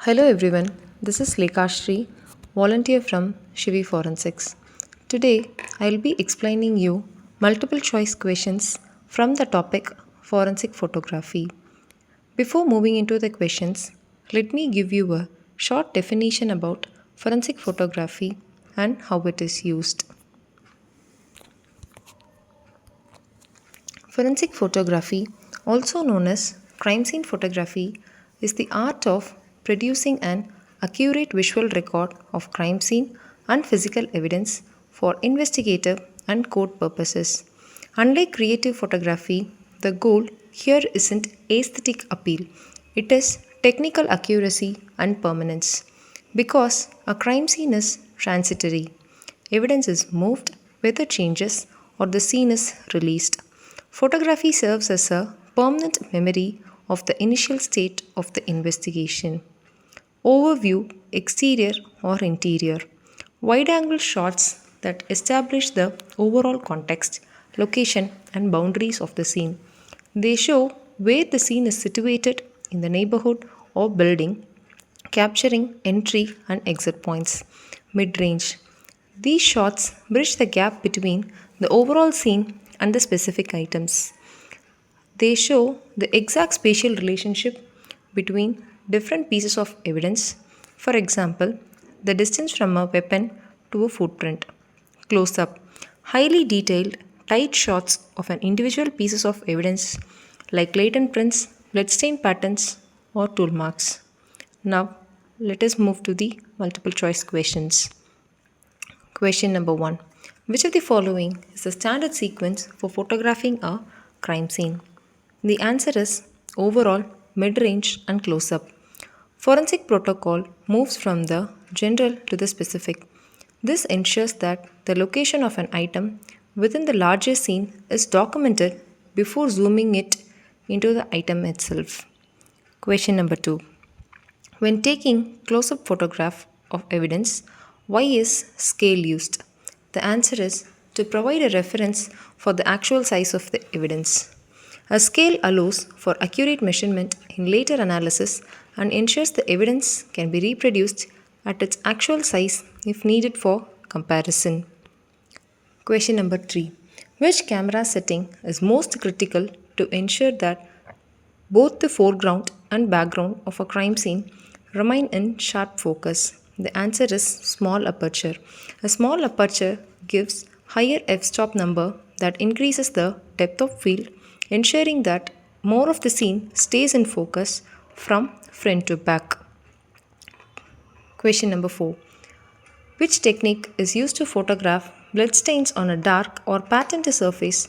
Hello everyone, this is Leka Sri, volunteer from Shivi Forensics. Today I'll be explaining you multiple choice questions from the topic forensic photography. Before moving into the questions, let me give you a short definition about forensic photography and how it is used. Forensic photography, also known as crime scene photography, is the art of producing an accurate visual record of crime scene and physical evidence for investigative and court purposes. Unlike creative photography, the goal here isn't aesthetic appeal, it is technical accuracy and permanence. Because a crime scene is transitory, evidence is moved, weather changes, or the scene is released. Photography serves as a permanent memory of the initial state of the investigation. Overview, exterior or interior. Wide angle shots that establish the overall context, location, and boundaries of the scene. They show where the scene is situated in the neighborhood or building, capturing entry and exit points. Mid range. These shots bridge the gap between the overall scene and the specific items. They show the exact spatial relationship between different pieces of evidence. For example, the distance from a weapon to a footprint. Close up. Highly detailed, tight shots of an individual pieces of evidence like latent prints, bloodstain patterns, or tool marks. Now, let us move to the multiple choice questions. Question number 1. Which of the following is the standard sequence for photographing a crime scene? The answer is overall, mid range, and close up. Forensic protocol moves from the general to the specific. This ensures that the location of an item within the larger scene is documented before zooming it into the item itself. Question number 2. When taking close up photograph of evidence, why is scale used? The answer is to provide a reference for the actual size of the evidence. A scale allows for accurate measurement in later analysis and ensures the evidence can be reproduced at its actual size if needed for comparison. Question number 3. Which camera setting is most critical to ensure that both the foreground and background of a crime scene remain in sharp focus? The answer is small aperture. A small aperture gives higher f-stop number that increases the depth of field, ensuring that more of the scene stays in focus from front to back. Question number 4. Which technique is used to photograph bloodstains on a dark or patterned surface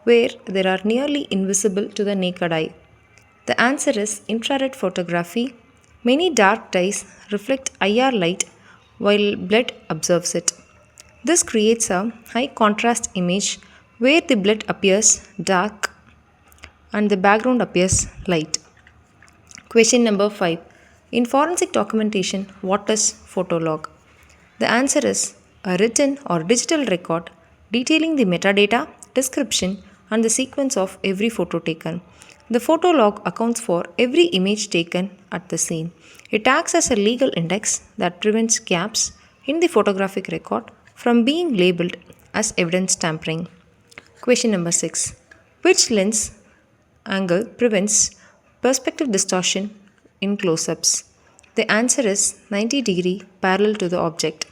where they are nearly invisible to the naked eye? The answer is infrared photography. Many dark dyes reflect IR light while blood absorbs it. This creates a high contrast image where the blood appears dark and the background appears light. Question number 5. In forensic documentation, what is photolog? The answer is a written or digital record detailing the metadata, description, and the sequence of every photo taken. The photolog accounts for every image taken at the scene. It acts as a legal index that prevents gaps in the photographic record from being labeled as evidence tampering. Question number 6. Which lens angle prevents perspective distortion in close-ups? The answer is 90-degree parallel to the object.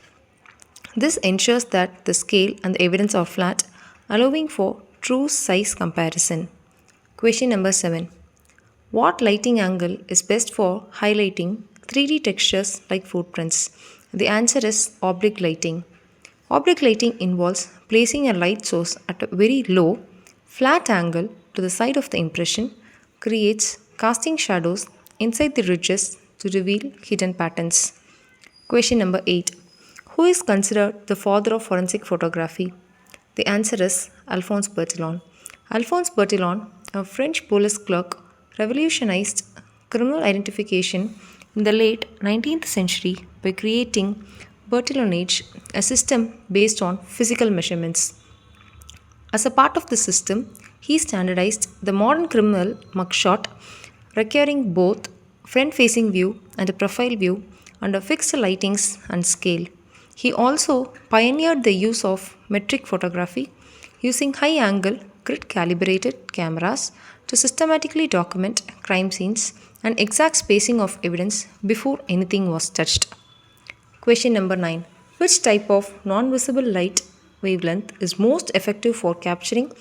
This ensures that the scale and the evidence are flat, allowing for true size comparison. Question number 7. What lighting angle is best for highlighting 3D textures like footprints? The answer is oblique lighting. Oblique lighting involves placing a light source at a very low, flat angle to the side of the impression, creates casting shadows inside the ridges to reveal hidden patterns. Question number 8. Who is considered the father of forensic photography? The answer is Alphonse Bertillon. Alphonse Bertillon, a French police clerk, revolutionized criminal identification in the late 19th century by creating Bertillonage, a system based on physical measurements. As a part of the system, he standardized the modern criminal mugshot, requiring both front facing view and a profile view under fixed lightings and scale. He also pioneered the use of metric photography using high angle grid calibrated cameras to systematically document crime scenes and exact spacing of evidence before anything was touched. Question number 9. Which type of non visible light wavelength is most effective for capturing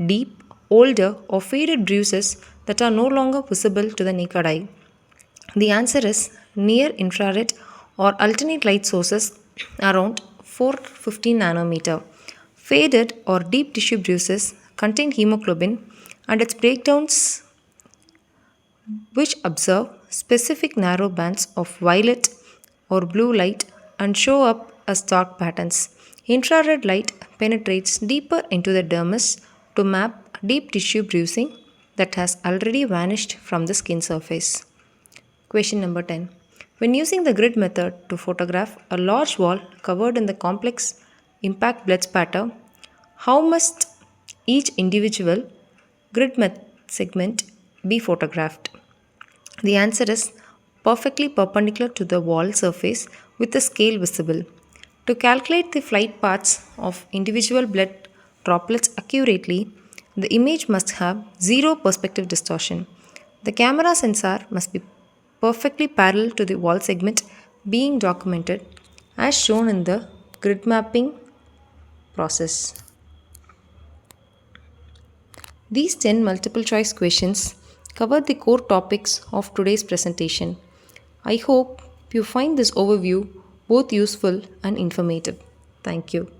deep, older, or faded bruises that are no longer visible to the naked eye? The answer is near infrared or alternate light sources around 415 nanometer. Faded or deep tissue bruises contain hemoglobin and its breakdowns which observe specific narrow bands of violet or blue light and show up as dark patterns. Infrared light penetrates deeper into the dermis to map deep tissue bruising that has already vanished from the skin surface. Question number 10. When using the grid method to photograph a large wall covered in the complex impact blood spatter, how must each individual segment be photographed? The answer is perfectly perpendicular to the wall surface with the scale visible. To calculate the flight paths of individual blood droplets accurately, the image must have zero perspective distortion. The camera sensor must be perfectly parallel to the wall segment being documented as shown in the grid mapping process. These 10 multiple choice questions cover the core topics of today's presentation. I hope you find this overview both useful and informative. Thank you.